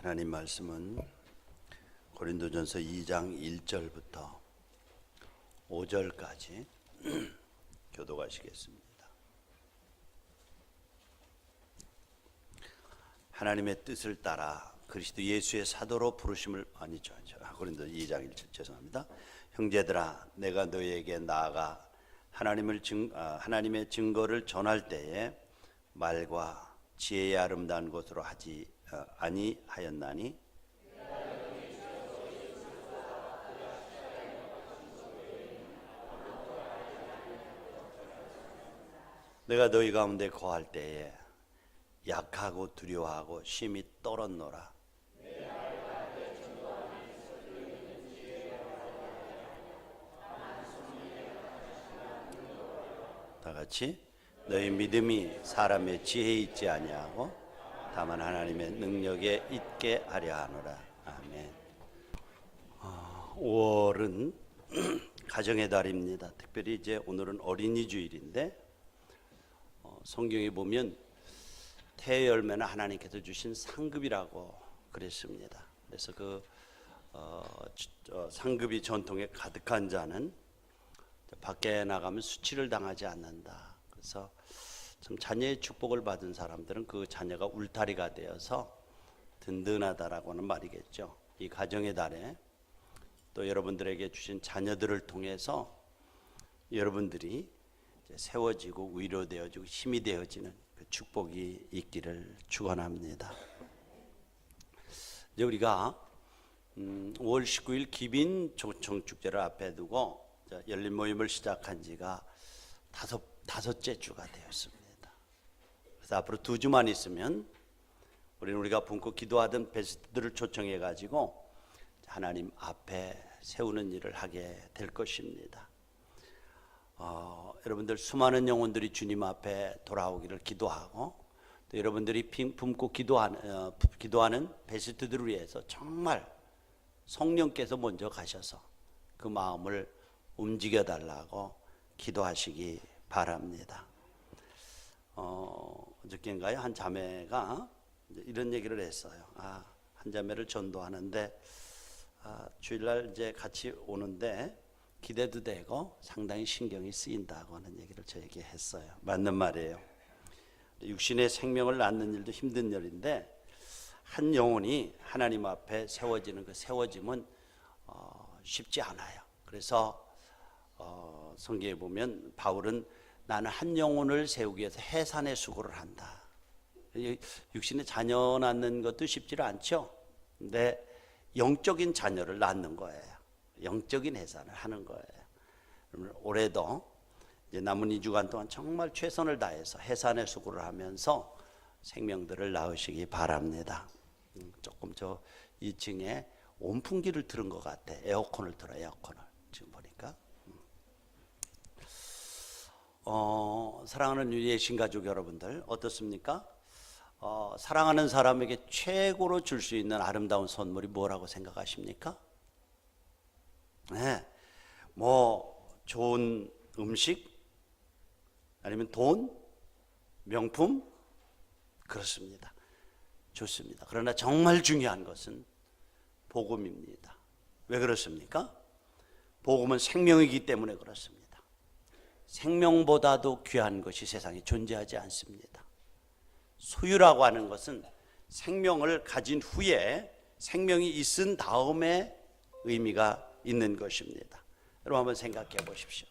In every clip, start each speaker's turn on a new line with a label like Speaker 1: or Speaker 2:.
Speaker 1: 하나님 말씀은 고린도전서 2장 1절부터 5절까지 교독하시겠습니다. 하나님의 뜻을 따라 그리스도 예수의 사도로 부르심을 고린도 2장 1절 죄송합니다. 형제들아, 내가 너희에게 나아가 하나님의 증거를 전할 때에 말과 지혜의 아름다운 것으로 하지 아니하였나니 내가 너희 가운데 거할 때에 약하고 두려워하고 심히 떨었노라. 다 같이 너희 믿음이 사람의 지혜에 있지 아니하고 다만 하나님의 능력에 있게 하려 하노라. 아멘. 5월은 가정의 달입니다. 특별히 이제 오늘은 어린이 주일인데 성경에 보면 태의 열매는 하나님께서 주신 상급이라고 그랬습니다. 그래서 그 상급이 전통에 가득한 자는 밖에 나가면 수치를 당하지 않는다. 그래서 참 자녀의 축복을 받은 사람들은 그 자녀가 울타리가 되어서 든든하다라고 하는 말이겠죠. 이 가정의 달에 또 여러분들에게 주신 자녀들을 통해서 여러분들이 세워지고 위로되어지고 힘이 되어지는 그 축복이 있기를 축원합니다. 이제 우리가 5월 19일 기빈 초청축제를 앞에 두고 열린 모임을 시작한 지가 다섯째 주가 되었습니다. 그래서 앞으로 2주만 있으면 우리가 품고 기도하던 베스트들을 초청해 가지고 하나님 앞에 세우는 일을 하게 될 것입니다. 여러분들 수많은 영혼들이 주님 앞에 돌아오기를 기도하고 또 여러분들이 품고 기도하는 베스트들을 위해서 정말 성령께서 먼저 가셔서 그 마음을 움직여 달라고 기도하시기 바랍니다. 어저께인가요? 한 자매가 이런 얘기를 했어요. 한 자매를 전도하는데 주일날 이제 같이 오는데 기대도 되고 상당히 신경이 쓰인다고 하는 얘기를 저에게 했어요. 맞는 말이에요. 육신의 생명을 낳는 일도 힘든 일인데 한 영혼이 하나님 앞에 세워지는 그 세워짐은 쉽지 않아요. 그래서 성경에 보면 바울은 나는 한 영혼을 세우기 위해서 해산의 수고를 한다. 육신의 자녀 낳는 것도 쉽지 않죠. 근데 영적인 자녀를 낳는 거예요. 영적인 해산을 하는 거예요. 그러면 올해도 이제 남은 2주간 동안 정말 최선을 다해서 해산의 수고를 하면서 생명들을 낳으시기 바랍니다. 조금 저 2층에 온풍기를 틀은 것 같아. 에어컨을 틀어, 에어컨을 지금 보니까. 사랑하는 예신 가족 여러분들 어떻습니까? 사랑하는 사람에게 최고로 줄 수 있는 아름다운 선물이 뭐라고 생각하십니까? 네, 좋은 음식 아니면 돈, 명품 그렇습니다. 좋습니다. 그러나 정말 중요한 것은 복음입니다. 왜 그렇습니까? 복음은 생명이기 때문에 그렇습니다. 생명보다도 귀한 것이 세상에 존재하지 않습니다. 소유라고 하는 것은 생명을 가진 후에 생명이 있은 다음에 의미가 있는 것입니다. 여러분 한번 생각해 보십시오.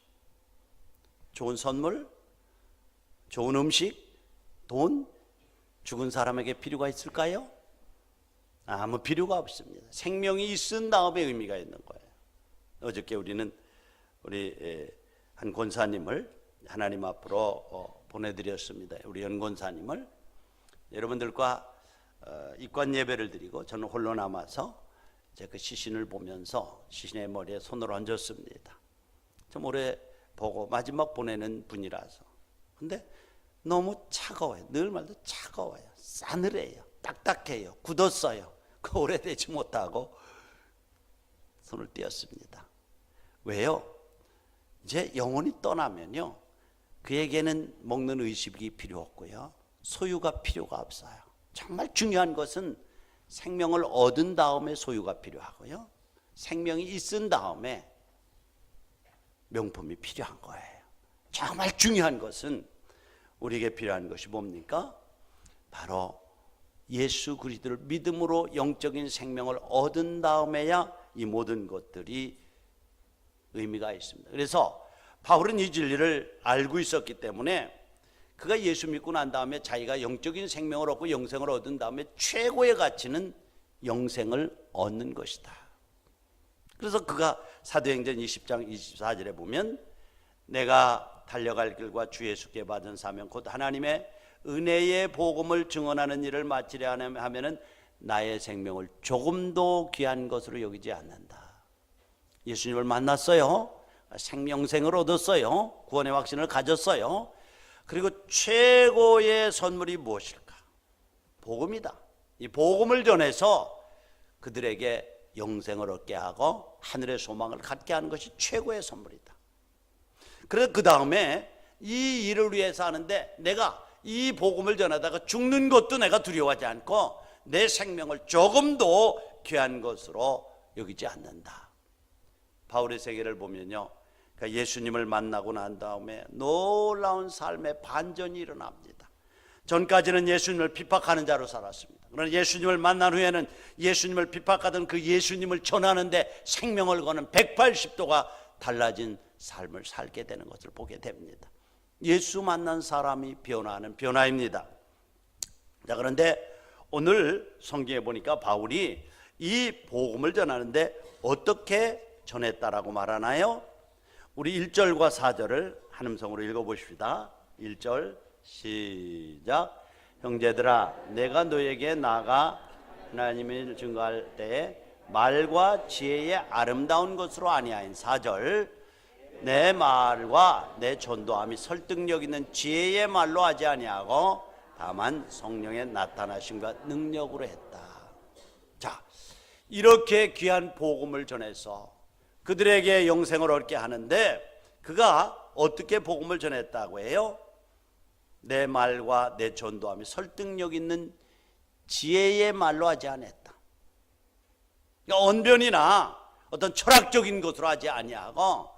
Speaker 1: 좋은 선물, 좋은 음식, 돈, 죽은 사람에게 필요가 있을까요? 아무 필요가 없습니다. 생명이 있은 다음에 의미가 있는 거예요. 어저께 우리는 우리 한 권사님을 하나님 앞으로 보내드렸습니다. 우리 연 권사님을 여러분들과 입관 예배를 드리고 저는 홀로 남아서 그 시신을 보면서 시신의 머리에 손을 얹었습니다. 좀 오래 보고 마지막 보내는 분이라서. 근데 너무 차가워요. 늘 말도 차가워요. 싸늘해요. 딱딱해요. 굳었어요. 그 오래되지 못하고 손을 떼었습니다. 왜요? 이제 영혼이 떠나면요 그에게는 먹는 의식이 필요 없고요 소유가 필요가 없어요. 정말 중요한 것은 생명을 얻은 다음에 소유가 필요하고요, 생명이 있은 다음에 명품이 필요한 거예요. 정말 중요한 것은, 우리에게 필요한 것이 뭡니까? 바로 예수 그리스도를 믿음으로 영적인 생명을 얻은 다음에야 이 모든 것들이 의미가 있습니다. 그래서 바울은 이 진리를 알고 있었기 때문에 그가 예수 믿고 난 다음에 자기가 영적인 생명을 얻고 영생을 얻은 다음에 최고의 가치는 영생을 얻는 것이다. 그래서 그가 사도행전 20장 24절에 보면, 내가 달려갈 길과 주 예수께 받은 사명 곧 하나님의 은혜의 복음을 증언하는 일을 마치려 하면은 나의 생명을 조금도 귀한 것으로 여기지 않는다. 예수님을 만났어요. 생명생을 얻었어요. 구원의 확신을 가졌어요. 그리고 최고의 선물이 무엇일까? 복음이다. 이 복음을 전해서 그들에게 영생을 얻게 하고 하늘의 소망을 갖게 하는 것이 최고의 선물이다. 그래서 그 다음에 이 일을 위해서 하는데, 내가 이 복음을 전하다가 죽는 것도 내가 두려워하지 않고 내 생명을 조금도 귀한 것으로 여기지 않는다. 바울의 세계를 보면요, 그러니까 예수님을 만나고 난 다음에 놀라운 삶의 반전이 일어납니다. 전까지는 예수님을 비판하는 자로 살았습니다. 그러나 예수님을 만난 후에는 예수님을 비판하던 그 예수님을 전하는데 생명을 거는 180도가 달라진 삶을 살게 되는 것을 보게 됩니다. 예수 만난 사람이 변화하는 변화입니다. 자, 그런데 오늘 성경에 보니까 바울이 이 복음을 전하는데 어떻게 전했다라고 말하나요? 우리 1절과 4절을 한음성으로 읽어보십시다. 1절 시작. 형제들아, 내가 너에게 나아가 하나님을 증거할 때에 말과 지혜의 아름다운 것으로 아니하인. 4절, 내 말과 내 전도함이 설득력 있는 지혜의 말로 하지 아니하고 다만 성령의 나타나심과 능력으로 했다. 자, 이렇게 귀한 복음을 전해서 그들에게 영생을 얻게 하는데, 그가 어떻게 복음을 전했다고 해요? 내 말과 내 전도함이 설득력 있는 지혜의 말로 하지 않았다. 그러니까 언변이나 어떤 철학적인 것으로 하지 아니하고,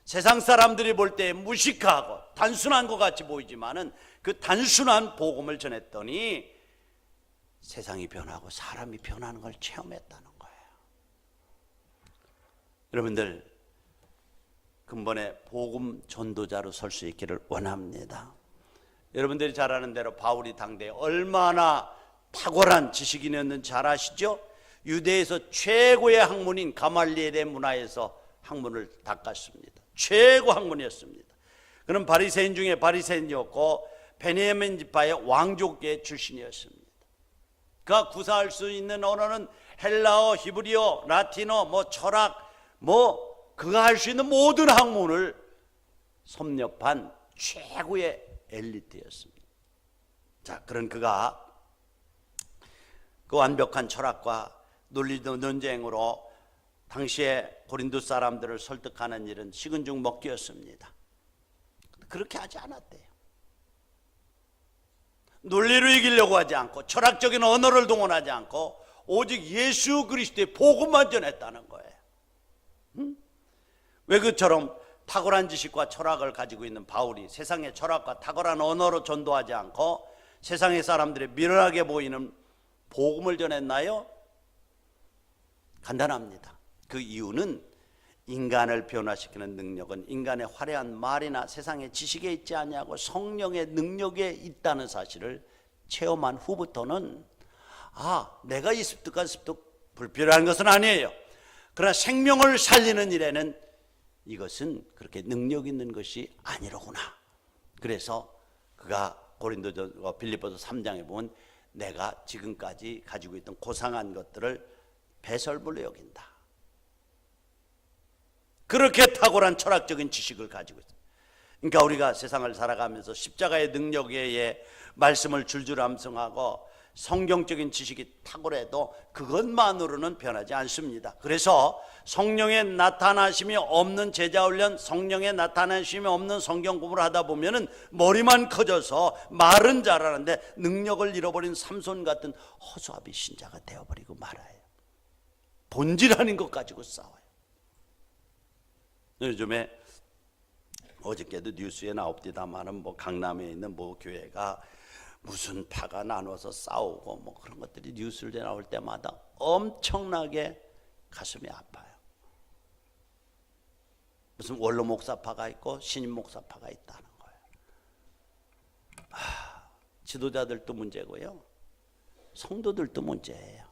Speaker 1: 세상 사람들이 볼 때 무식하고 단순한 것 같이 보이지만은 그 단순한 복음을 전했더니 세상이 변하고 사람이 변하는 걸 체험했다는 거예요. 여러분들, 근본에 복음 전도자로 설 수 있기를 원합니다. 여러분들이 잘 아는 대로 바울이 당대에 얼마나 탁월한 지식인이었는지 잘 아시죠? 유대에서 최고의 학문인 가말리엘의 문화에서 학문을 닦았습니다. 최고 학문이었습니다. 그는 바리새인 중에 바리새인이었고 베냐민 지파의 왕족계 출신이었습니다. 그가 구사할 수 있는 언어는 헬라어, 히브리어, 라틴어, 철학, 그가 할 수 있는 모든 학문을 섭렵한 최고의 엘리트였습니다. 자, 그런 그가 그 완벽한 철학과 논리 논쟁으로 당시에 고린도 사람들을 설득하는 일은 식은 죽 먹기였습니다. 그렇게 하지 않았대요. 논리로 이기려고 하지 않고 철학적인 언어를 동원하지 않고 오직 예수 그리스도의 복음만 전했다는 거예요. 왜 그처럼 탁월한 지식과 철학을 가지고 있는 바울이 세상의 철학과 탁월한 언어로 전도하지 않고 세상의 사람들이 미련하게 보이는 복음을 전했나요? 간단합니다. 그 이유는 인간을 변화시키는 능력은 인간의 화려한 말이나 세상의 지식에 있지 아니하고 성령의 능력에 있다는 사실을 체험한 후부터는 내가 이 습득한 습득 불필요한 것은 아니에요. 그러나 생명을 살리는 일에는 이것은 그렇게 능력 있는 것이 아니로구나. 그래서 그가 고린도서 빌립보서 3장에 보면 내가 지금까지 가지고 있던 고상한 것들을 배설물로 여긴다. 그렇게 탁월한 철학적인 지식을 가지고 있습니다. 그러니까 우리가 세상을 살아가면서 십자가의 능력에 말씀을 줄줄 암송하고 성경적인 지식이 탁월해도 그것만으로는 변하지 않습니다. 그래서 성령의 나타나심이 없는 제자훈련, 성령의 나타나심이 없는 성경 공부를 하다 보면은 머리만 커져서 말은 잘하는데 능력을 잃어버린 삼손 같은 허수아비 신자가 되어버리고 말아요. 본질 아닌 것 가지고 싸워요. 요즘에 어저께도 뉴스에 나옵니다만은 뭐 강남에 있는 뭐 교회가 무슨 파가 나눠서 싸우고 뭐 그런 것들이 뉴스에 나올 때마다 엄청나게 가슴이 아파요. 무슨 원로 목사파가 있고 신임 목사파가 있다는 거예요. 지도자들도 문제고요, 성도들도 문제예요.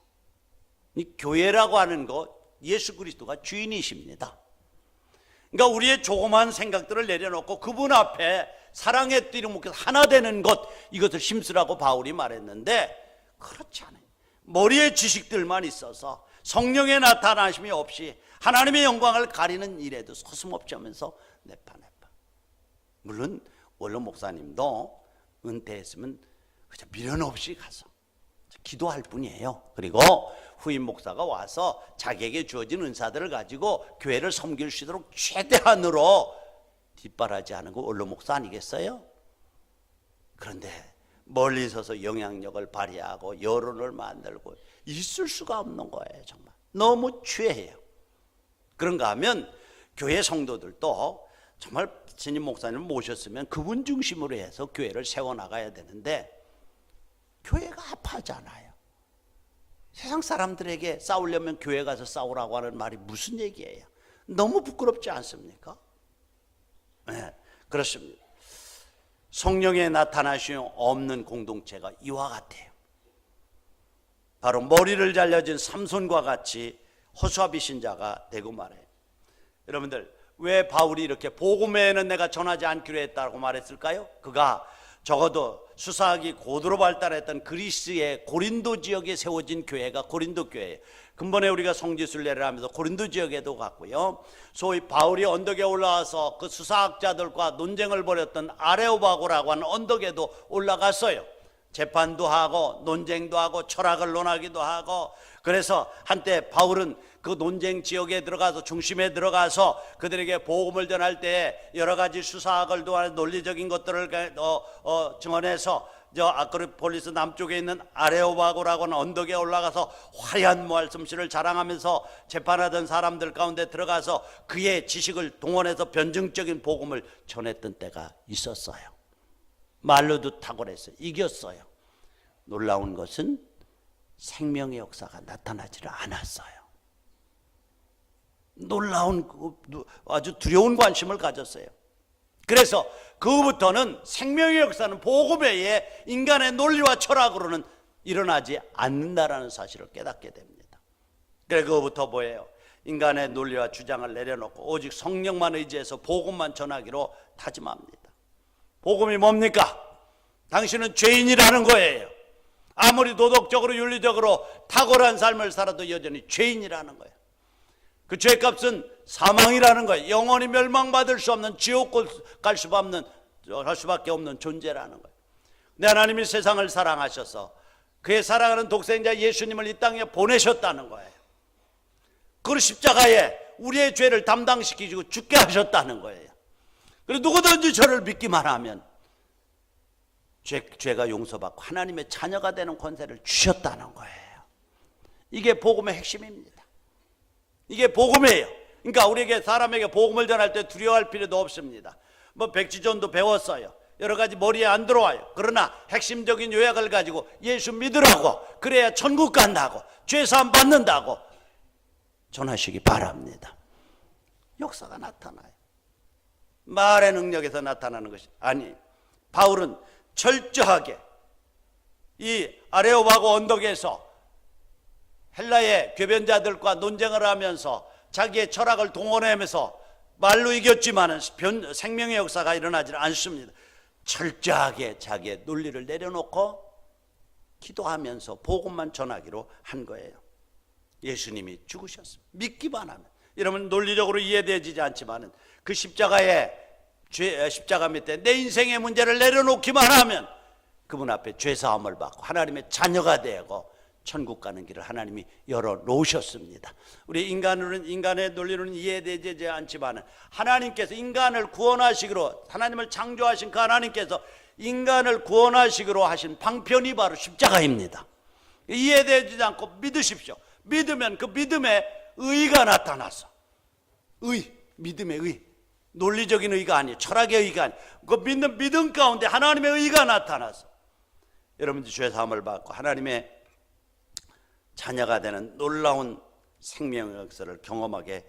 Speaker 1: 이 교회라고 하는 것, 예수 그리스도가 주인이십니다. 그러니까 우리의 조그만 생각들을 내려놓고 그분 앞에 사랑의 띠를 묶여서 하나 되는 것, 이것을 힘쓰라고 바울이 말했는데 그렇지 않아요. 머리에 지식들만 있어서 성령의 나타나심이 없이 하나님의 영광을 가리는 일에도 서슴없이 하면서 내파. 물론 원로 목사님도 은퇴했으면 그저 미련 없이 가서 기도할 뿐이에요. 그리고 후임 목사가 와서 자기에게 주어진 은사들을 가지고 교회를 섬길 수 있도록 최대한으로 뒷바라지하는 거 원로 목사 아니겠어요? 그런데 멀리 서서 영향력을 발휘하고 여론을 만들고 있을 수가 없는 거예요. 정말 너무 취해요. 그런가 하면 교회 성도들도 정말 신임 목사님을 모셨으면 그분 중심으로 해서 교회를 세워나가야 되는데 교회가 아파하잖아요. 세상 사람들에게 싸우려면 교회 가서 싸우라고 하는 말이 무슨 얘기예요? 너무 부끄럽지 않습니까? 네, 그렇습니다. 성령의 나타나심이 없는 공동체가 이와 같아요. 바로 머리를 잘려진 삼손과 같이 허수아비 신자가 되고 말해요. 여러분들, 왜 바울이 이렇게 복음에는 내가 전하지 않기로 했다고 말했을까요? 그가 적어도 수사학이 고도로 발달했던 그리스의 고린도 지역에 세워진 교회가 고린도 교회예요. 근본에 우리가 성지순례를 하면서 고린도 지역에도 갔고요, 소위 바울이 언덕에 올라와서 그 수사학자들과 논쟁을 벌였던 아레오바고라고 하는 언덕에도 올라갔어요. 재판도 하고 논쟁도 하고 철학을 논하기도 하고. 그래서 한때 바울은 그 논쟁 지역에 들어가서 중심에 들어가서 그들에게 복음을 전할 때 여러 가지 수사학을 도한 논리적인 것들을 증언해서 저 아크로폴리스 남쪽에 있는 아레오바고라고 하는 언덕에 올라가서 화려한 말씀실을 자랑하면서 재판하던 사람들 가운데 들어가서 그의 지식을 동원해서 변증적인 복음을 전했던 때가 있었어요. 말로도 탁월했어요. 이겼어요. 놀라운 것은 생명의 역사가 나타나지를 않았어요. 놀라운, 아주 두려운 관심을 가졌어요. 그래서 그부터는 생명의 역사는 복음 외에 인간의 논리와 철학으로는 일어나지 않는다라는 사실을 깨닫게 됩니다. 그래서 그부터 뭐예요? 인간의 논리와 주장을 내려놓고 오직 성령만 의지해서 복음만 전하기로 다짐합니다. 복음이 뭡니까? 당신은 죄인이라는 거예요. 아무리 도덕적으로 윤리적으로 탁월한 삶을 살아도 여전히 죄인이라는 거예요. 그 죄값은 사망이라는 거예요. 영원히 멸망받을 수 없는 지옥 갈 수밖에 없는 존재라는 거예요. 근데 하나님이 세상을 사랑하셔서 그의 사랑하는 독생자 예수님을 이 땅에 보내셨다는 거예요. 그 십자가에 우리의 죄를 담당시키시고 죽게 하셨다는 거예요. 그리고 누구든지 저를 믿기만 하면 죄가 용서받고 하나님의 자녀가 되는 권세를 주셨다는 거예요. 이게 복음의 핵심입니다. 이게 복음이에요. 그러니까 우리에게 사람에게 복음을 전할 때 두려워할 필요도 없습니다. 뭐 백지전도 배웠어요. 여러 가지 머리에 안 들어와요. 그러나 핵심적인 요약을 가지고 예수 믿으라고, 그래야 천국 간다고, 죄사함 받는다고 전하시기 바랍니다. 역사가 나타나요. 말의 능력에서 나타나는 것이 아니, 바울은 철저하게 이 아레오바고 언덕에서 헬라의 교변자들과 논쟁을 하면서 자기의 철학을 동원하면서 말로 이겼지만은 생명의 역사가 일어나지 않습니다. 철저하게 자기의 논리를 내려놓고 기도하면서 복음만 전하기로 한 거예요. 예수님이 죽으셨습니다. 믿기만 하면. 여러분, 논리적으로 이해되지 않지만은 그 십자가 밑에 내 인생의 문제를 내려놓기만 하면 그분 앞에 죄사함을 받고 하나님의 자녀가 되고 천국 가는 길을 하나님이 열어놓으셨습니다. 우리 인간의 논리로는 이해되지 않지만 하나님께서 인간을 구원하시기로, 하나님을 창조하신 그 하나님께서 인간을 구원하시기로 하신 방편이 바로 십자가입니다. 이해되지 않고 믿으십시오. 믿으면 그 믿음의 의가 나타나서, 믿음의 의, 논리적인 의가 아니에요. 철학의 의가 아니에요. 그 믿는 믿음 가운데 하나님의 의가 나타나서 여러분들 죄사함을 받고 하나님의 자녀가 되는 놀라운 생명의 역사를 경험하게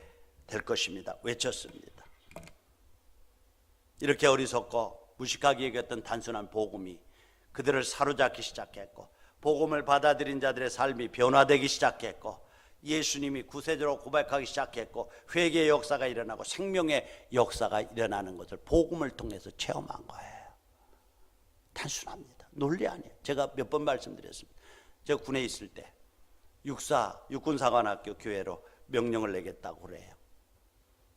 Speaker 1: 될 것입니다. 외쳤습니다. 이렇게 어리석고 무식하게 여겼던 단순한 복음이 그들을 사로잡기 시작했고, 복음을 받아들인 자들의 삶이 변화되기 시작했고, 예수님이 구세주로 고백하기 시작했고, 회개의 역사가 일어나고 생명의 역사가 일어나는 것을 복음을 통해서 체험한 거예요. 단순합니다. 논리 아니에요. 제가 몇 번 말씀드렸습니다. 제가 군에 있을 때 육군사관학교 교회로 명령을 내겠다고 그래요.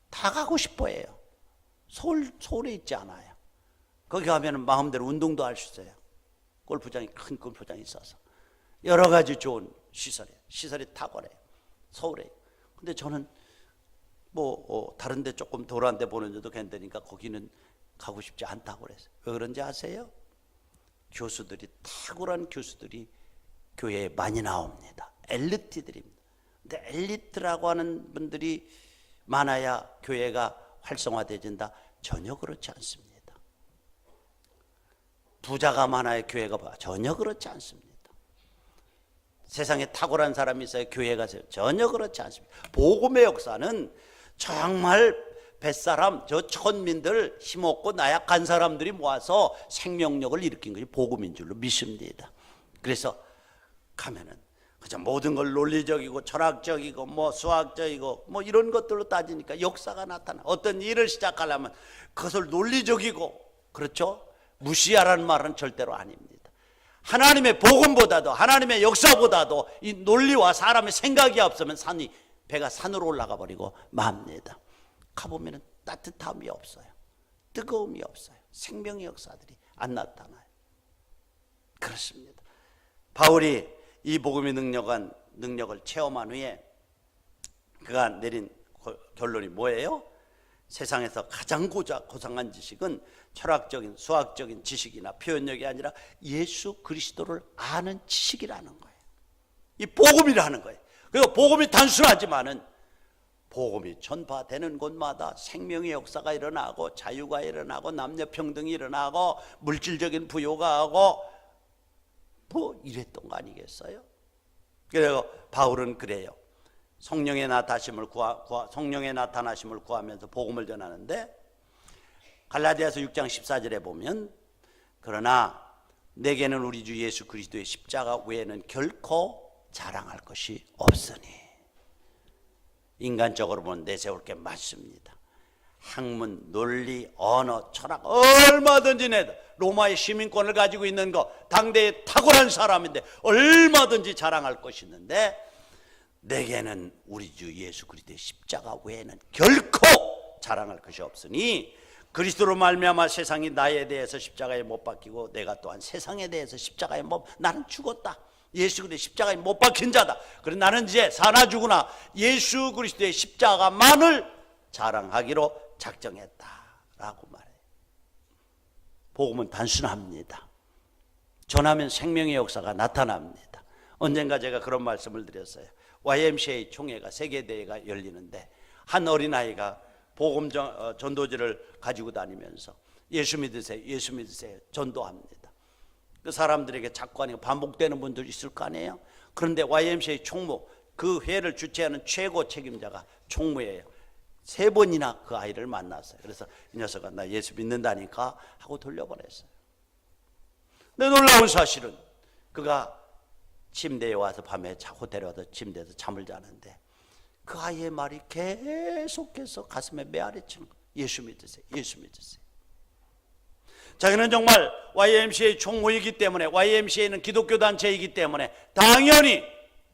Speaker 1: 다 가고 싶어 해요. 서울에 있지 않아요. 거기 가면 마음대로 운동도 할 수 있어요. 골프장이, 큰 골프장이 있어서 여러 가지 좋은 시설이 탁월해요. 서울에. 근데 저는 다른 데 조금 도란 데 보는 데도 괜찮으니까 거기는 가고 싶지 않다고 그랬어요. 왜 그런지 아세요? 탁월한 교수들이 교회에 많이 나옵니다. 엘리트들입니다. 근데 엘리트라고 하는 분들이 많아야 교회가 활성화되진다? 전혀 그렇지 않습니다. 부자가 많아야 교회가 전혀 그렇지 않습니다. 세상에 탁월한 사람이 있어야 교회가 전혀 그렇지 않습니다. 복음의 역사는 정말 뱃사람, 저 천민들, 힘없고 나약한 사람들이 모아서 생명력을 일으킨 것이 복음인 줄로 믿습니다. 그래서 가면은 그저 모든 걸 논리적이고 철학적이고 수학적이고 이런 것들로 따지니까 역사가 나타나. 어떤 일을 시작하려면 그것을 논리적이고, 그렇죠? 무시하라는 말은 절대로 아닙니다. 하나님의 복음보다도, 하나님의 역사보다도 이 논리와 사람의 생각이 없으면 배가 산으로 올라가 버리고 맙니다. 가보면 따뜻함이 없어요. 뜨거움이 없어요. 생명의 역사들이 안 나타나요. 그렇습니다. 바울이 이 복음의 능력을 체험한 후에 그가 내린 결론이 뭐예요? 세상에서 가장 고상한 지식은 철학적인, 수학적인 지식이나 표현력이 아니라 예수 그리스도를 아는 지식이라는 거예요. 이 복음이라는 거예요. 그리고 복음이 단순하지만은 복음이 전파되는 곳마다 생명의 역사가 일어나고, 자유가 일어나고, 남녀평등이 일어나고, 물질적인 부요가 하고 이랬던 거 아니겠어요? 그래서 바울은 그래요. 성령의 나타나심을 구하면서 복음을 전하는데, 갈라디아서 6장 14절에 보면, 그러나 내게는 우리 주 예수 그리스도의 십자가 외에는 결코 자랑할 것이 없으니. 인간적으로 보면 내세울 게 많습니다. 학문, 논리, 언어, 철학 얼마든지 로마의 시민권을 가지고 있는 거, 당대의 탁월한 사람인데 얼마든지 자랑할 것이 있는데, 내게는 우리 주 예수 그리스도의 십자가 외에는 결코 자랑할 것이 없으니, 그리스도로 말미암아 세상이 나에 대해서 십자가에 못 박히고 내가 또한 세상에 대해서 십자가에 나는 죽었다. 예수 그리스도의 십자가에 못 박힌 자다. 그래서 나는 이제 사나 죽으나 예수 그리스도의 십자가만을 자랑하기로 작정했다라고 말해요. 복음은 단순합니다. 전하면 생명의 역사가 나타납니다. 언젠가 제가 그런 말씀을 드렸어요. YMCA 총회가, 세계대회가 열리는데 한 어린아이가 복음 전도지를 가지고 다니면서 예수 믿으세요, 예수 믿으세요 전도합니다. 그 사람들에게 자꾸 하니까 반복되는 분들이 있을 거 아니에요. 그런데 YMCA 총무, 그 회를 주최하는 최고 책임자가 총무예요. 3번이나 그 아이를 만났어요. 그래서 이 녀석아 나 예수 믿는다니까 하고 돌려보냈어요. 근데 놀라운 사실은 그가 침대에 와서 밤에 호텔에 와서 침대에서 잠을 자는데 그 아이의 말이 계속해서 가슴에 메아리치는 거예요. 예수 믿으세요, 예수 믿으세요. 자기는 정말 YMCA 총무이기 때문에, YMCA는 기독교 단체이기 때문에 당연히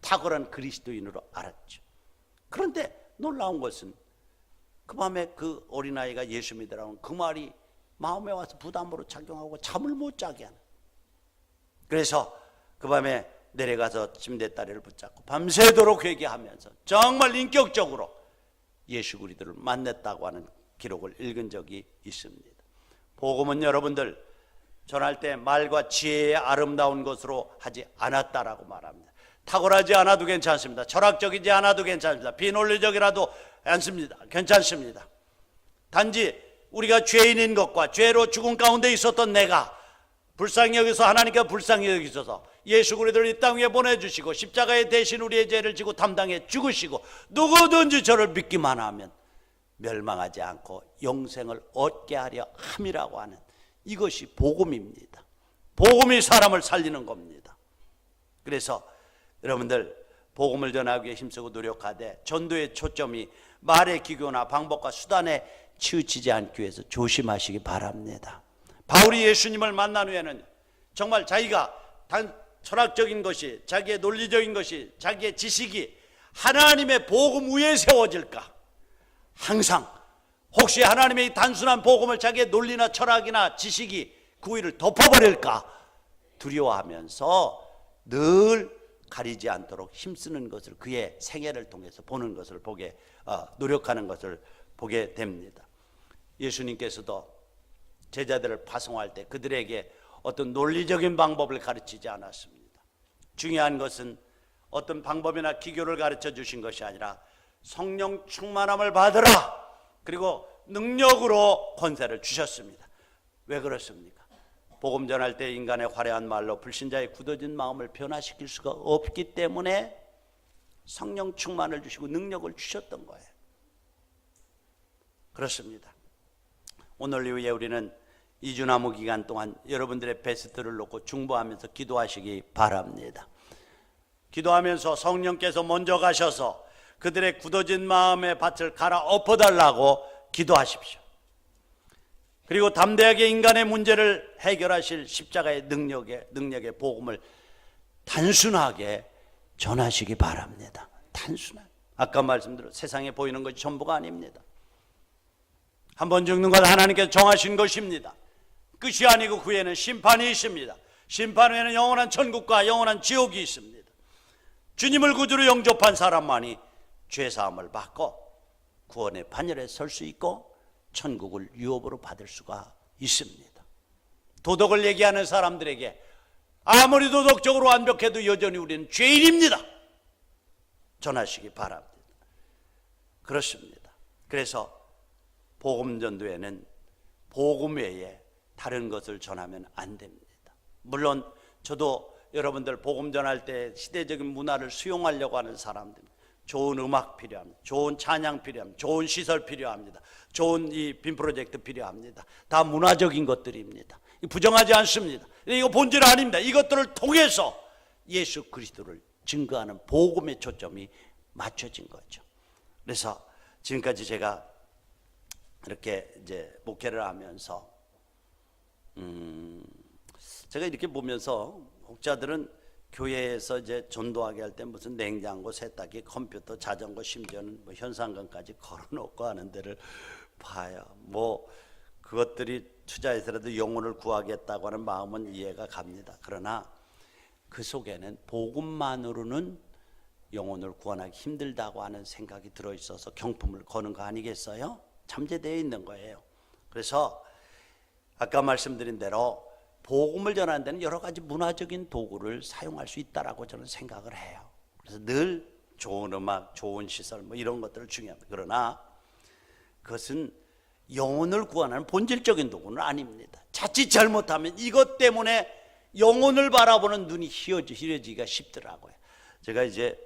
Speaker 1: 탁월한 그리스도인으로 알았죠. 그런데 놀라운 것은 그 밤에 그 어린아이가 예수 믿으라는 그 말이 마음에 와서 부담으로 작용하고 잠을 못 자게 하는. 그래서 그 밤에 내려가서 침대다리를 붙잡고 밤새도록 회개하면서 정말 인격적으로 예수 그리스도를 만났다고 하는 기록을 읽은 적이 있습니다. 복음은 여러분들 전할 때 말과 지혜의 아름다운 것으로 하지 않았다라고 말합니다. 탁월하지 않아도 괜찮습니다. 철학적이지 않아도 괜찮습니다. 비논리적이라도 않습니다. 괜찮습니다. 단지 우리가 죄인인 것과 죄로 죽은 가운데 있었던 내가 불쌍히 여기서 하나님께서 불쌍히 여기셔서 예수 그리스도를 이 땅에 보내주시고 십자가에 대신 우리의 죄를 지고 담당해 죽으시고 누구든지 저를 믿기만 하면 멸망하지 않고 영생을 얻게 하려 함이라고 하는 이것이 복음입니다. 복음이 사람을 살리는 겁니다. 그래서 여러분들 복음을 전하기 위해 힘쓰고 노력하되 전도의 초점이 말의 기교나 방법과 수단에 치우치지 않기 위해서 조심하시기 바랍니다. 바울이 예수님을 만난 후에는 정말 자기가 단 철학적인 것이, 자기의 논리적인 것이, 자기의 지식이 하나님의 복음 위에 세워질까, 항상 혹시 하나님의 단순한 복음을 자기의 논리나 철학이나 지식이 그 위를 덮어버릴까 두려워하면서 늘 가리지 않도록 힘쓰는 것을, 그의 생애를 통해서 보는 것을 보게 노력하는 것을 보게 됩니다. 예수님께서도 제자들을 파송할 때 그들에게 어떤 논리적인 방법을 가르치지 않았습니다. 중요한 것은 어떤 방법이나 기교를 가르쳐 주신 것이 아니라 성령 충만함을 받으라, 그리고 능력으로 권세를 주셨습니다. 왜 그렇습니까? 복음 전할 때 인간의 화려한 말로 불신자의 굳어진 마음을 변화시킬 수가 없기 때문에 성령 충만을 주시고 능력을 주셨던 거예요. 그렇습니다. 오늘 이후에 우리는 2주 남은 기간 동안 여러분들의 베스트를 놓고 중보하면서 기도하시기 바랍니다. 기도하면서 성령께서 먼저 가셔서 그들의 굳어진 마음의 밭을 갈아 엎어달라고 기도하십시오. 그리고 담대하게 인간의 문제를 해결하실 십자가의 능력의 복음을 단순하게 전하시기 바랍니다. 단순하게. 아까 말씀드린 세상에 보이는 것이 전부가 아닙니다. 한 번 죽는 건 하나님께서 정하신 것입니다. 끝이 아니고 그 후에는 심판이 있습니다. 심판 후에는 영원한 천국과 영원한 지옥이 있습니다. 주님을 구주로 영접한 사람만이 죄사함을 받고 구원의 판결에 설 수 있고 천국을 유업으로 받을 수가 있습니다. 도덕을 얘기하는 사람들에게 아무리 도덕적으로 완벽해도 여전히 우리는 죄인입니다 전하시기 바랍니다. 그렇습니다. 그래서 복음 전도에는 복음 외에 다른 것을 전하면 안 됩니다. 물론 저도 여러분들 복음 전할 때 시대적인 문화를 수용하려고 하는 사람들, 좋은 음악 필요합니다. 좋은 찬양 필요합니다. 좋은 시설 필요합니다. 좋은 이 빔 프로젝트 필요합니다. 다 문화적인 것들입니다. 부정하지 않습니다. 이거 본질 아닙니다. 이것들을 통해서 예수 그리스도를 증거하는 복음의 초점이 맞춰진 거죠. 그래서 지금까지 제가 이렇게 이제 목회를 하면서 제가 이렇게 보면서 목자들은 교회에서 이제 전도하게 할 때 무슨 냉장고, 세탁기, 컴퓨터, 자전거, 심지어는 뭐 현상금까지 걸어놓고 하는 데를 봐요. 뭐 그것들이 투자해서라도 영혼을 구하겠다고 하는 마음은 이해가 갑니다. 그러나 그 속에는 복음만으로는 영혼을 구원하기 힘들다고 하는 생각이 들어있어서 경품을 거는 거 아니겠어요? 잠재되어 있는 거예요. 그래서 아까 말씀드린 대로 복음을 전하는 데는 여러 가지 문화적인 도구를 사용할 수 있다라고 저는 생각을 해요. 그래서 늘 좋은 음악, 좋은 시설 뭐 이런 것들을 중요합니다. 그러나 그것은 영혼을 구원하는 본질적인 도구는 아닙니다. 자칫 잘못하면 이것 때문에 영혼을 바라보는 눈이 희어지기가 쉽더라고요. 제가 이제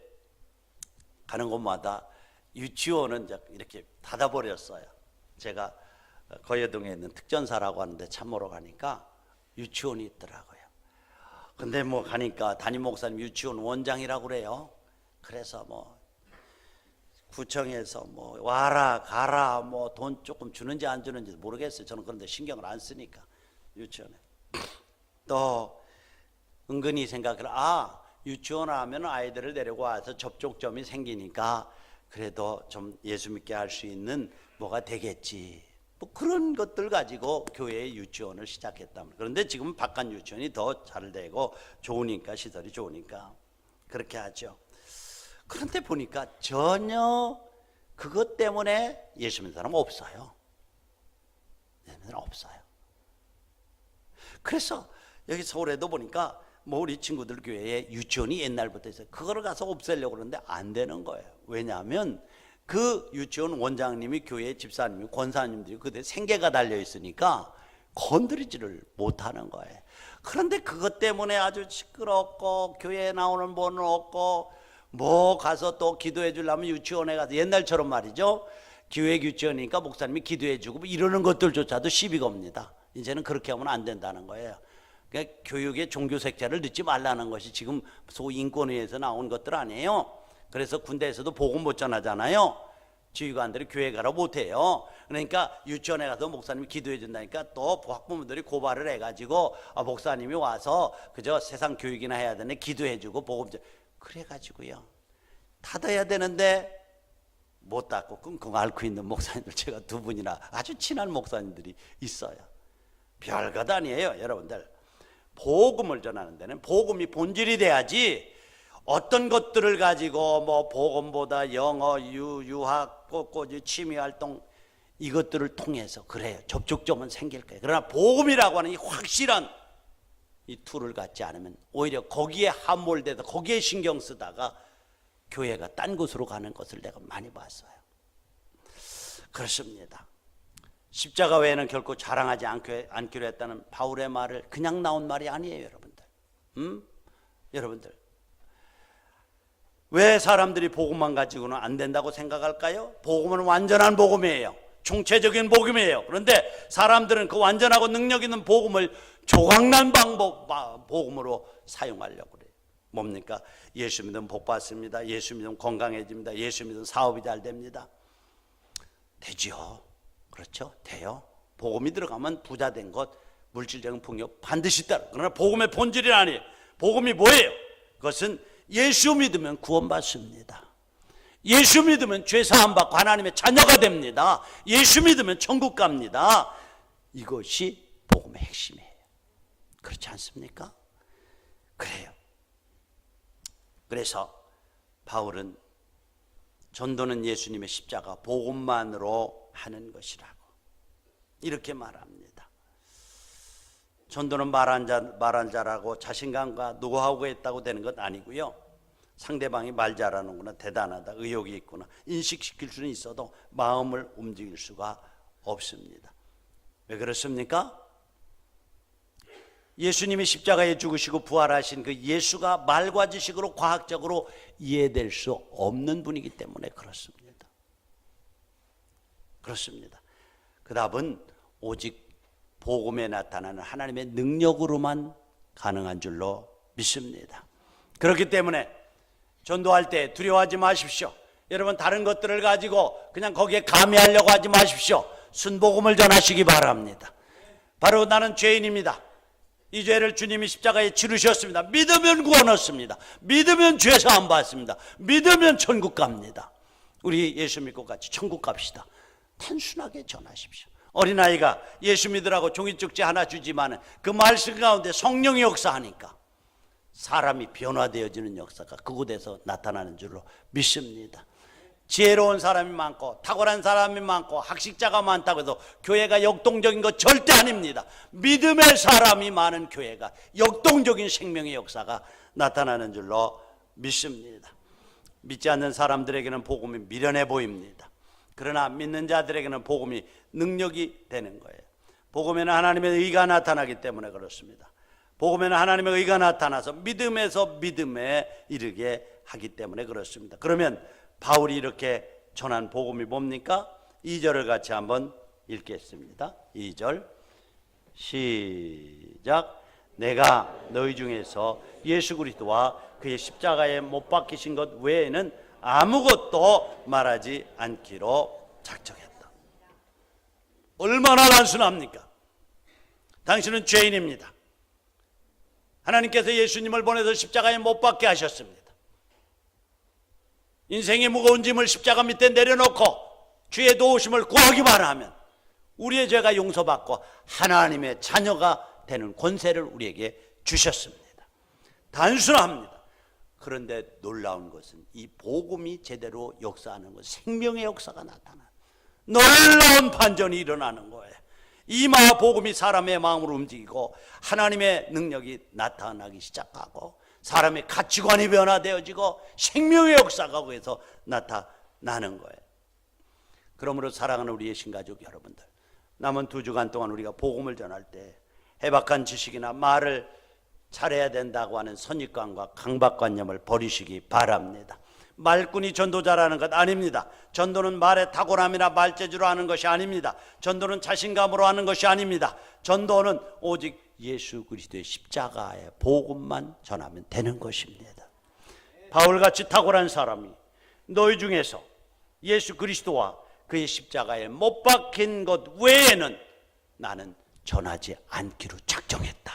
Speaker 1: 가는 곳마다 유치원은 이렇게 닫아버렸어요. 제가 거여동에 있는 특전사라고 하는데 참모로 가니까 유치원이 있더라고요. 근데 뭐 가니까 담임 목사님 유치원 원장이라고 그래요. 그래서 뭐 구청에서 뭐 와라 가라 뭐 돈 조금 주는지 안 주는지 모르겠어요. 저는 그런데 신경을 안 쓰니까. 유치원에 또 은근히 생각을 유치원 하면 아이들을 데리고 와서 접촉점이 생기니까 그래도 좀 예수 믿게 할 수 있는 뭐가 되겠지. 뭐 그런 것들 가지고 교회의 유치원을 시작했다. 그런데 지금 바깥 유치원이 더 잘 되고 좋으니까, 시설이 좋으니까 그렇게 하죠. 그런데 보니까 전혀 그것 때문에 예수 믿는 사람 없어요. 예수 믿는 사람 없어요. 그래서 여기 서울에도 보니까 뭐 우리 친구들 교회에 유치원이 옛날부터 있어요. 그거를 가서 없애려고 그러는데 안 되는 거예요. 왜냐하면 그 유치원 원장님이 교회 집사님이 권사님들이 그때 생계가 달려 있으니까 건드리지를 못하는 거예요. 그런데 그것 때문에 아주 시끄럽고 교회에 나오는 분은 없고 뭐 가서 또 기도해 주려면 유치원에 가서 옛날처럼 말이죠. 교회 유치원이니까 목사님이 기도해 주고 뭐 이러는 것들조차도 시비 겁니다. 이제는 그렇게 하면 안 된다는 거예요. 그러니까 교육의 종교 색채를 넣지 말라는 것이 지금 소위 인권위에서 나온 것들 아니에요. 그래서 군대에서도 복음 못 전하잖아요. 지휘관들이 교회 가라 못해요. 그러니까 유치원에 가서 목사님이 기도해 준다니까 또 학부모들이 고발을 해가지고 목사님이 와서 그저 세상 교육이나 해야 되네 기도해 주고 복음 전 그래가지고요 닫아야 되는데 못 닫고 끙끙 앓고 있는 목사님들 제가 두 분이나 아주 친한 목사님들이 있어요. 별것 아니에요. 여러분들 복음을 전하는 데는 복음이 본질이 돼야지 어떤 것들을 가지고 뭐 복음보다 영어, 유학, 꽃꽂이, 취미활동 이것들을 통해서 그래요. 접촉점은 생길 거예요. 그러나 복음이라고 하는 이 확실한 이 툴을 갖지 않으면 오히려 거기에 함몰돼서 거기에 신경 쓰다가 교회가 딴 곳으로 가는 것을 내가 많이 봤어요. 그렇습니다. 십자가 외에는 결코 자랑하지 않기로 했다는 바울의 말을 그냥 나온 말이 아니에요. 여러분들 여러분들 왜 사람들이 복음만 가지고는 안 된다고 생각할까요? 복음은 완전한 복음이에요. 총체적인 복음이에요. 그런데 사람들은 그 완전하고 능력 있는 복음을 조각난 복음으로 사용하려고 그래요. 뭡니까? 예수 믿으면 복 받습니다. 예수 믿으면 건강해집니다. 예수 믿으면 사업이 잘 됩니다. 되죠. 그렇죠? 돼요. 복음이 들어가면 부자 된 것, 물질적인 풍요 반드시 따라. 그러나 복음의 본질이 아니에요. 복음이 뭐예요? 그것은 예수 믿으면 구원받습니다. 예수 믿으면 죄사함 받고 하나님의 자녀가 됩니다. 예수 믿으면 천국 갑니다. 이것이 복음의 핵심이에요. 그렇지 않습니까? 그래요. 그래서 바울은 전도는 예수님의 십자가 복음만으로 하는 것이라고 이렇게 말합니다. 전도는 말한 자라고 자신감과 노하우가 있다고 되는 것 아니고요. 상대방이 말 잘하는구나, 대단하다, 의욕이 있구나 인식시킬 수는 있어도 마음을 움직일 수가 없습니다. 왜 그렇습니까? 예수님이 십자가에 죽으시고 부활하신 그 예수가 말과 지식으로 과학적으로 이해될 수 없는 분이기 때문에 그렇습니다. 그렇습니다. 그 답은 오직 복음에 나타나는 하나님의 능력으로만 가능한 줄로 믿습니다. 그렇기 때문에 전도할 때 두려워하지 마십시오. 여러분 다른 것들을 가지고 그냥 거기에 가미하려고 하지 마십시오. 순복음을 전하시기 바랍니다. 바로 나는 죄인입니다. 이 죄를 주님이 십자가에 치르셨습니다. 믿으면 구원 얻습니다. 믿으면 죄사함 받습니다. 믿으면 천국 갑니다. 우리 예수 믿고 같이 천국 갑시다. 단순하게 전하십시오. 어린아이가 예수 믿으라고 종이쪽지 하나 주지만 그 말씀 가운데 성령이 역사하니까 사람이 변화되어지는 역사가 그곳에서 나타나는 줄로 믿습니다. 지혜로운 사람이 많고 탁월한 사람이 많고 학식자가 많다고 해서 교회가 역동적인 것 절대 아닙니다. 믿음의 사람이 많은 교회가 역동적인 생명의 역사가 나타나는 줄로 믿습니다. 믿지 않는 사람들에게는 복음이 미련해 보입니다. 그러나 믿는 자들에게는 복음이 능력이 되는 거예요. 복음에는 하나님의 의가 나타나기 때문에 그렇습니다. 복음에는 하나님의 의가 나타나서 믿음에서 믿음에 이르게 하기 때문에 그렇습니다. 그러면 바울이 이렇게 전한 복음이 뭡니까? 2절을 같이 한번 읽겠습니다. 2절 시작. 내가 너희 중에서 예수 그리스도와 그의 십자가에 못 박히신 것 외에는 아무것도 말하지 않기로 작정했다. 얼마나 단순합니까? 당신은 죄인입니다. 하나님께서 예수님을 보내서 십자가에 못 박게 하셨습니다. 인생의 무거운 짐을 십자가 밑에 내려놓고 주의 도우심을 구하기만 하면 우리의 죄가 용서받고 하나님의 자녀가 되는 권세를 우리에게 주셨습니다. 단순합니다. 그런데 놀라운 것은 이 복음이 제대로 역사하는 것, 생명의 역사가 나타나는 놀라운 반전이 일어나는 거예요. 이 복음이 사람의 마음을 움직이고 하나님의 능력이 나타나기 시작하고 사람의 가치관이 변화되어지고 생명의 역사가 거기서 나타나는 거예요. 그러므로 사랑하는 우리의 신가족 여러분들, 남은 2주간 동안 우리가 복음을 전할 때 해박한 지식이나 말을 잘해야 된다고 하는 선입관과 강박관념을 버리시기 바랍니다. 말꾼이 전도자라는 것 아닙니다. 전도는 말의 탁월함이나 말재주로 하는 것이 아닙니다. 전도는 자신감으로 하는 것이 아닙니다. 전도는 오직 예수 그리스도의 십자가의 복음만 전하면 되는 것입니다. 바울같이 탁월한 사람이 너희 중에서 예수 그리스도와 그의 십자가에 못 박힌 것 외에는 나는 전하지 않기로 작정했다.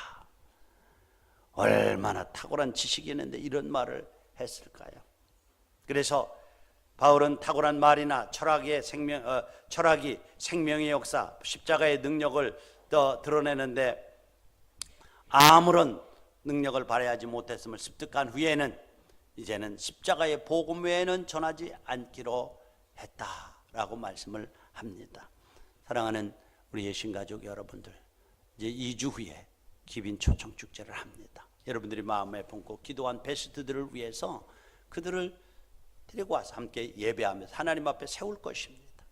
Speaker 1: 얼마나 탁월한 지식이 있는데 이런 말을 했을까요? 그래서 바울은 탁월한 말이나 철학이 생명의 역사, 십자가의 능력을 드러내는데 아무런 능력을 발휘하지 못했음을 습득한 후에는 이제는 십자가의 복음 외에는 전하지 않기로 했다라고 말씀을 합니다. 사랑하는 우리의 신가족 여러분들, 이제 2주 후에 기빈 초청 축제를 합니다. 여러분들이 마음에 품고 기도한 베스트들을 위해서 그들을 데리고 와서 함께 예배하면서 하나님 앞에 세울 것입니다.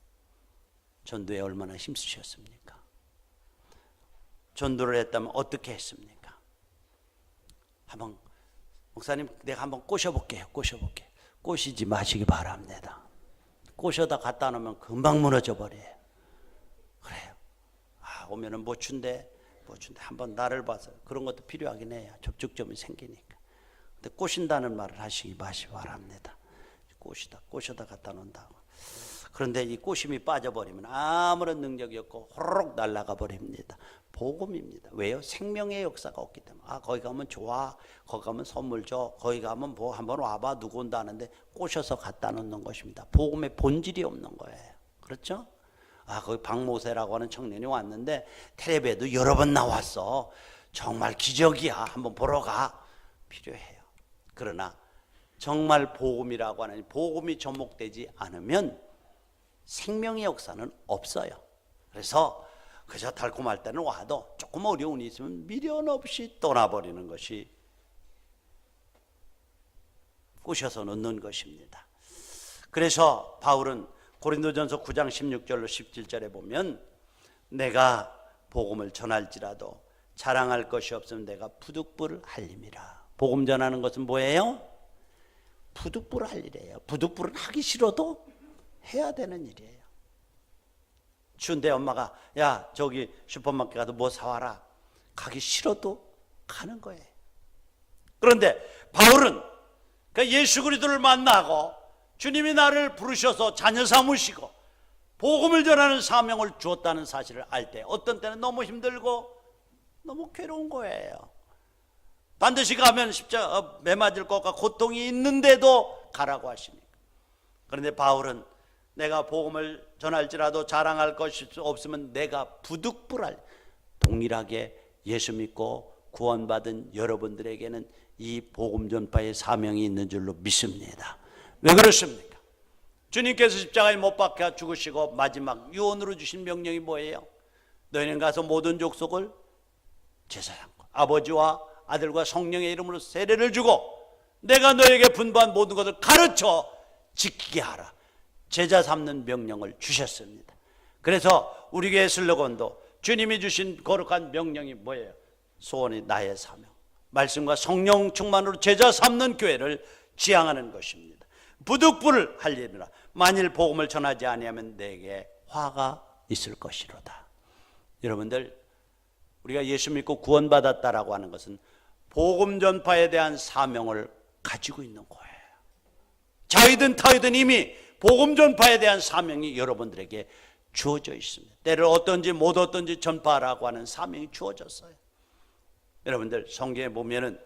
Speaker 1: 전도에 얼마나 힘쓰셨습니까? 전도를 했다면 어떻게 했습니까? 한번 목사님 내가 한번 꼬셔볼게요. 꼬시지 마시기 바랍니다. 꼬셔다 갖다 놓으면 금방 무너져 버려요. 그래요. 오면은 못 준대 한번 나를 봐서 그런 것도 필요하긴 해요. 접촉점이 생기니까. 근데 꼬신다는 말을 하시기 마시기 바랍니다. 꼬셔다 갖다 놓는다고. 그런데 이 꼬심이 빠져버리면 아무런 능력이 없고 호로록 날아가 버립니다. 복음입니다. 왜요? 생명의 역사가 없기 때문에. 거기 가면 좋아, 거기 가면 선물 줘, 거기 가면 뭐 한번 와봐, 누구 온다는데 꼬셔서 갖다 놓는 것입니다. 복음의 본질이 없는 거예요. 그렇죠? 거기 박모세라고 하는 청년이 왔는데 텔레비에도 여러 번 나왔어. 정말 기적이야. 한번 보러 가. 필요해요. 그러나 정말 복음이라고 하는 복음이 접목되지 않으면 생명의 역사는 없어요. 그래서 그저 달콤할 때는 와도 조금 어려움이 있으면 미련 없이 떠나버리는 것이 꼬셔서 놓는 것입니다. 그래서 바울은 고린도전서 9장 16절로 17절에 보면 내가 복음을 전할지라도 자랑할 것이 없으면 내가 부득불을 할림이라. 복음 전하는 것은 뭐예요? 부득불을 할 일이에요. 부득불은 하기 싫어도 해야 되는 일이에요. 추운데 엄마가 야 저기 슈퍼마켓 가서 뭐 사와라. 가기 싫어도 가는 거예요. 그런데 바울은 예수 그리스도를 만나고 주님이 나를 부르셔서 자녀 삼으시고 복음을 전하는 사명을 주었다는 사실을 알 때 어떤 때는 너무 힘들고 너무 괴로운 거예요. 반드시 가면 십자가 매 맞을 것과 고통이 있는데도 가라고 하시니까. 그런데 바울은 내가 복음을 전할지라도 자랑할 것이 없으면 내가 부득불할. 동일하게 예수 믿고 구원받은 여러분들에게는 이 복음 전파의 사명이 있는 줄로 믿습니다. 왜 그렇습니까? 주님께서 십자가에 못 박혀 죽으시고 마지막 유언으로 주신 명령이 뭐예요? 너희는 가서 모든 족속을 제사 삼고 아버지와 아들과 성령의 이름으로 세례를 주고 내가 너에게 분부한 모든 것을 가르쳐 지키게 하라. 제자 삼는 명령을 주셨습니다. 그래서 우리 교회 슬로건도 주님이 주신 거룩한 명령이 뭐예요? 소원이 나의 사명. 말씀과 성령 충만으로 제자 삼는 교회를 지향하는 것입니다. 부득불을 할리라. 만일 복음을 전하지 아니하면 내게 화가 있을 것이로다. 여러분들, 우리가 예수 믿고 구원받았다라고 하는 것은 복음 전파에 대한 사명을 가지고 있는 거예요. 자이든 타이든 이미 복음 전파에 대한 사명이 여러분들에게 주어져 있습니다. 때를 어떤지 못 어떤지 전파하라고 하는 사명이 주어졌어요. 여러분들 성경에 보면은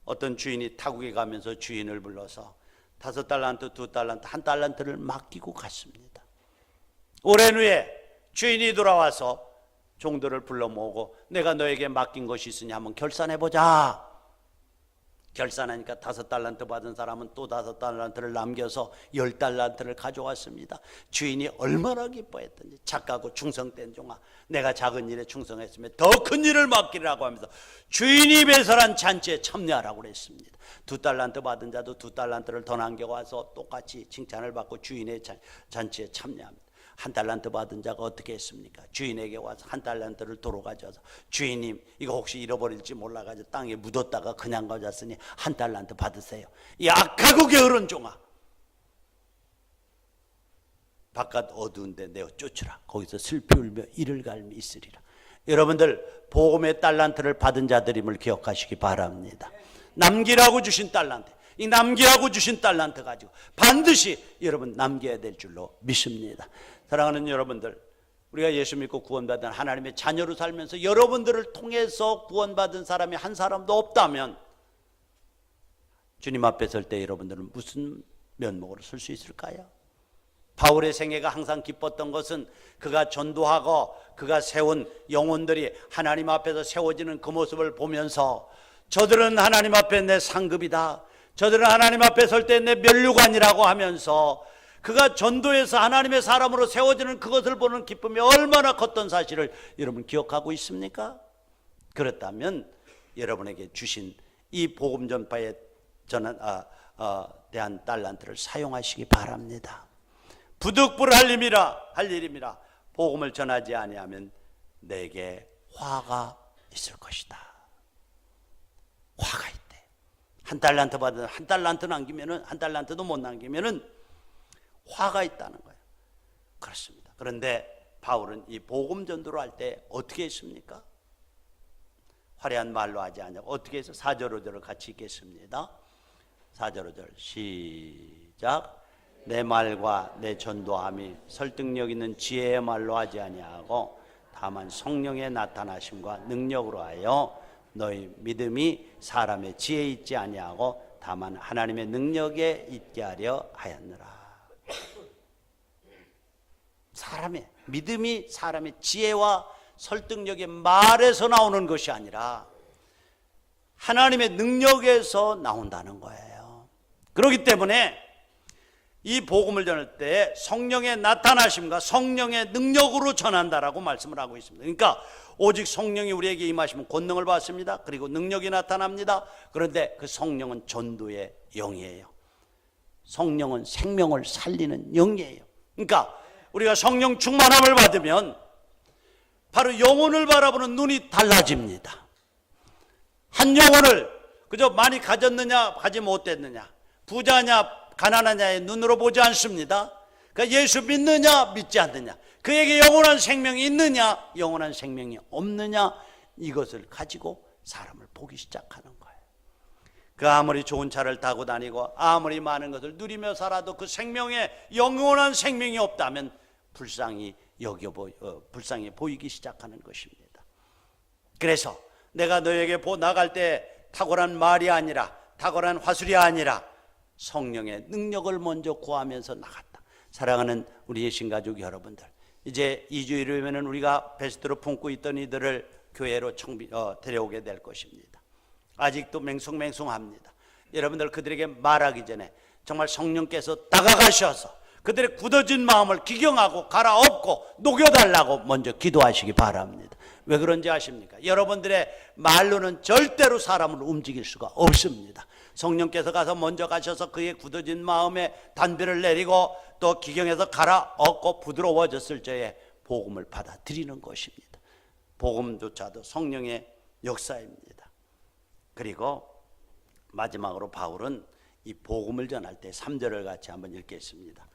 Speaker 1: 어떤 주인이 타국에 가면서 주인을 불러서 5달란트, 2달란트, 1달란트를 맡기고 갔습니다. 오랜 후에 주인이 돌아와서 종들을 불러 모으고 내가 너에게 맡긴 것이 있으니 한번 결산해보자. 결산하니까 5달란트 받은 사람은 또 5달란트를 남겨서 10달란트를 가져왔습니다. 주인이 얼마나 기뻐했던지, 착하고 충성된 종아, 내가 작은 일에 충성했으면 더 큰 일을 맡기라고 하면서 주인이 배설한 잔치에 참여하라고 그랬습니다. 2달란트 받은 자도 2달란트를 더 남겨와서 똑같이 칭찬을 받고 주인의 잔치에 참여합니다. 1달란트 받은 자가 어떻게 했습니까? 주인에게 와서 1달란트를 도로 가져와서 주인님 이거 혹시 잃어버릴지 몰라가지고 땅에 묻었다가 그냥 가져왔으니 1달란트 받으세요. 이 악하고 게으른 종아, 바깥 어두운데 내어 쫓으라. 거기서 슬피 울며 이를 갈미 있으리라. 여러분들 복음의 달란트를 받은 자들임을 기억하시기 바랍니다. 남기라고 주신 달란트, 이 남기라고 주신 달란트 가지고 반드시 여러분 남겨야 될 줄로 믿습니다. 사랑하는 여러분들, 우리가 예수 믿고 구원받은 하나님의 자녀로 살면서 여러분들을 통해서 구원받은 사람이 한 사람도 없다면 주님 앞에 설 때 여러분들은 무슨 면목으로 설 수 있을까요? 바울의 생애가 항상 기뻤던 것은 그가 전도하고 그가 세운 영혼들이 하나님 앞에서 세워지는 그 모습을 보면서 저들은 하나님 앞에 내 상급이다, 저들은 하나님 앞에 설 때 내 면류관이라고 하면서 그가 전도해서 하나님의 사람으로 세워지는 그것을 보는 기쁨이 얼마나 컸던 사실을 여러분 기억하고 있습니까? 그렇다면 여러분에게 주신 이 복음 전파에 대한 달란트를 사용하시기 바랍니다. 부득불할 일임이라 복음을 전하지 아니하면 내게 화가 있을 것이다. 화가 있대. 1달란트 받은 1달란트 남기면은 1달란트도 못 남기면은 화가 있다는 거예요. 그렇습니다. 그런데 바울은 이 복음 전도를 할 때 어떻게 했습니까? 화려한 말로 하지 않냐고 어떻게 해서 4절 5절을 같이 읽겠습니다. 4절 5절 시작. 내 말과 내 전도함이 설득력 있는 지혜의 말로 하지 아니하고 다만 성령의 나타나심과 능력으로 하여 너희 믿음이 사람의 지혜에 있지 아니하고 다만 하나님의 능력에 있게 하려 하였느라. 사람의 믿음이 사람의 지혜와 설득력의 말에서 나오는 것이 아니라 하나님의 능력에서 나온다는 거예요. 그렇기 때문에 이 복음을 전할 때 성령의 나타나심과 성령의 능력으로 전한다라고 말씀을 하고 있습니다. 그러니까 오직 성령이 우리에게 임하시면 권능을 받습니다. 그리고 능력이 나타납니다. 그런데 그 성령은 전도의 영이에요. 성령은 생명을 살리는 영이에요. 그러니까 우리가 성령 충만함을 받으면 바로 영혼을 바라보는 눈이 달라집니다. 한 영혼을 그저 많이 가졌느냐 가지 못했느냐, 부자냐 가난하냐의 눈으로 보지 않습니다. 그러니까 예수 믿느냐 믿지 않느냐, 그에게 영원한 생명이 있느냐 영원한 생명이 없느냐, 이것을 가지고 사람을 보기 시작하는 거예요. 그 아무리 좋은 차를 타고 다니고 아무리 많은 것을 누리며 살아도 그 생명에 영원한 생명이 없다면 불쌍히 보이기 시작하는 것입니다. 그래서 내가 너에게 나갈 때 탁월한 말이 아니라, 탁월한 화술이 아니라 성령의 능력을 먼저 구하면서 나갔다. 사랑하는 우리 예신가족 여러분들, 이제 2주일이면 우리가 베스트로 품고 있던 이들을 교회로 데려오게 될 것입니다. 아직도 맹숭맹숭합니다. 여러분들 그들에게 말하기 전에 정말 성령께서 다가가셔서 그들의 굳어진 마음을 기경하고 갈아엎고 녹여달라고 먼저 기도하시기 바랍니다. 왜 그런지 아십니까? 여러분들의 말로는 절대로 사람을 움직일 수가 없습니다. 성령께서 가서 먼저 가셔서 그의 굳어진 마음에 단비를 내리고 또 기경해서 갈아엎고 부드러워졌을 때에 복음을 받아들이는 것입니다. 복음조차도 성령의 역사입니다. 그리고 마지막으로 바울은 이 복음을 전할 때 3절을 같이 한번 읽겠습니다.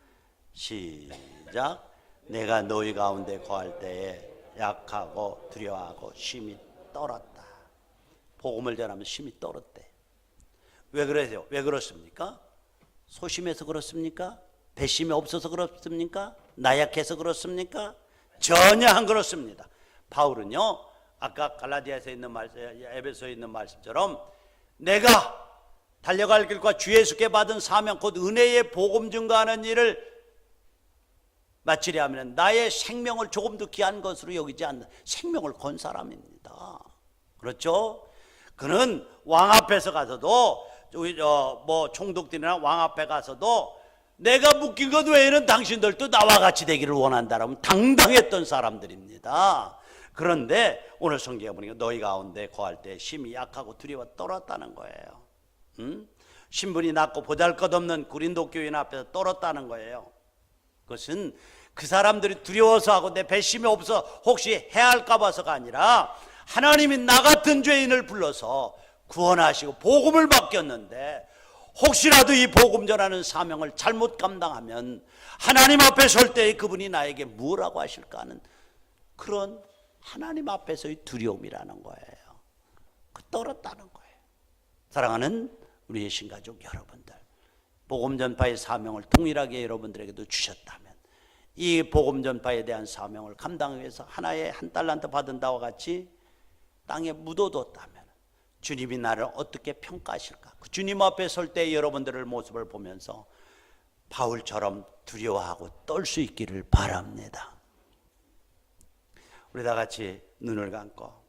Speaker 1: 시작. 내가 너희 가운데 거할 때에 약하고 두려워하고 심히 떨었다. 복음을 전하면 심히 떨었대. 왜 그러세요? 왜 그렇습니까? 소심해서 그렇습니까? 배심이 없어서 그렇습니까? 나약해서 그렇습니까? 전혀 안 그렇습니다. 바울은요, 아까 갈라디아에서 있는 말씀, 에베소에 있는 말씀처럼 내가 달려갈 길과 주 예수께 받은 사명 곧 은혜의 복음 증거하는 일을 마치려 하면 나의 생명을 조금도 귀한 것으로 여기지 않는 생명을 건 사람입니다. 그렇죠? 그는 왕 앞에서 가서도 총독들이나 왕 앞에 가서도 내가 묶인 것 외에는 당신들도 나와 같이 되기를 원한다라면 당당했던 사람들입니다. 그런데 오늘 성경에 보니까 너희 가운데 거할 때 심히 약하고 두려워 떨었다는 거예요. 신분이 낮고 보잘것없는 고린도 교인 앞에서 떨었다는 거예요. 그것은 그 사람들이 두려워서 하고 내 배심이 없어 혹시 해할까 봐서가 아니라 하나님이 나 같은 죄인을 불러서 구원하시고 복음을 맡겼는데 혹시라도 이 복음 전하는 사명을 잘못 감당하면 하나님 앞에 설 때 그분이 나에게 뭐라고 하실까 하는 그런 하나님 앞에서의 두려움이라는 거예요. 그 떨었다는 거예요. 사랑하는 우리의 신가족 여러분들, 복음 전파의 사명을 동일하게 여러분들에게도 주셨다면 이 복음 전파에 대한 사명을 감당하기 위해서 하나의 한 달란트 받은 바와 같이 땅에 묻어뒀다면 주님이 나를 어떻게 평가하실까? 그 주님 앞에 설 때 여러분들의 모습을 보면서 바울처럼 두려워하고 떨 수 있기를 바랍니다. 우리 다 같이 눈을 감고